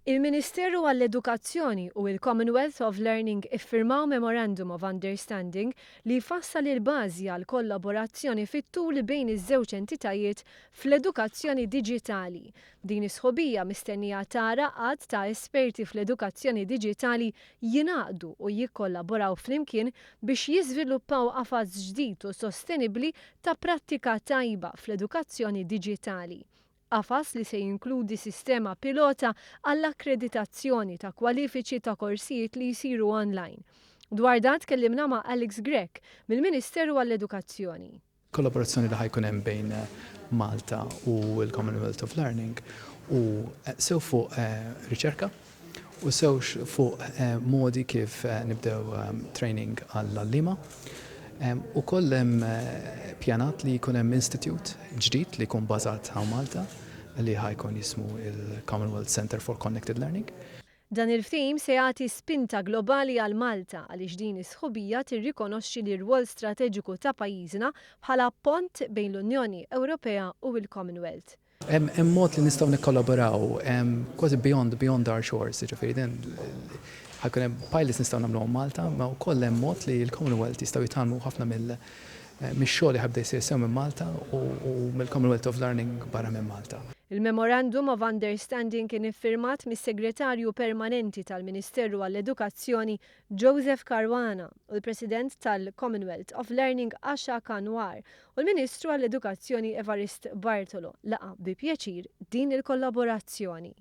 Il-Ministeru għall-Edukazzjoni u l-Commonwealth of Learning iffirmaw Memorandum of Understanding li jfassal il-bażi għal kollaborazzjoni fit-tul bejn iż-żewġ entitajiet fl-edukazzjoni diġitali. Din is-sħobija mistennija tara għadd ta' esperti fl-edukazzjoni diġitali jingħaqdu u jikkollaboraw flimkien biex jiżviluppaw qafas ġdid u sostenibbli ta' prattika tajba fl-edukazzjoni diġitali. Qafas li se jinkludi sistema pilota għall-akkreditazzjoni ta' kwalifiċi ta' korsijiet li jsiru online. Dwar dan tkellimna ma' Alex Grech mill-Ministeru għall-Edukazzjoni. Kollaborazzjoni li ħajkun hemm bejn Malta u l-Commonwealth of Learning u sew fuq riċerka u sew fuq modi kif nibdew training għall-allima. U koll hemm pjanat li jkun hemm institute ġdid li jkun bażat hawn Malta li ħajkun jismu il-Commonwealth Center for Connected Learning. Dan il-ftim se jagħti spinta globali għal Malta għaliex din is-sħubija tirrikonoxxi l-irwol strateġiku ta' pajjiżna bħala pont bejn l-Unjoni Ewropea u l-Commonwealth. Hemm mod li nistgħu nikkollaboraw kważi beyond our shores, jiġifieri din ħajkun hemm pilots nistgħu nagħmluhom Malta, ma wkoll hemm mod li l-Commonwealth jistgħu jitgħallmu ħafna mix-xogħol li ħabda jsir sew minn Malta u mill-Commonwealth of Learning barra minn Malta. Il-Memorandum of Understanding kien iffirmat mis-Segretarju Permanenti tal-Ministeru għall-Edukazzjoni Joseph Caruana u l-President tal-Commonwealth of Learning Asha Kanwar u l-Ministru għall-Edukazzjoni Evarist Bartolo laqa bi pjaċir din il-kollaborazzjoni.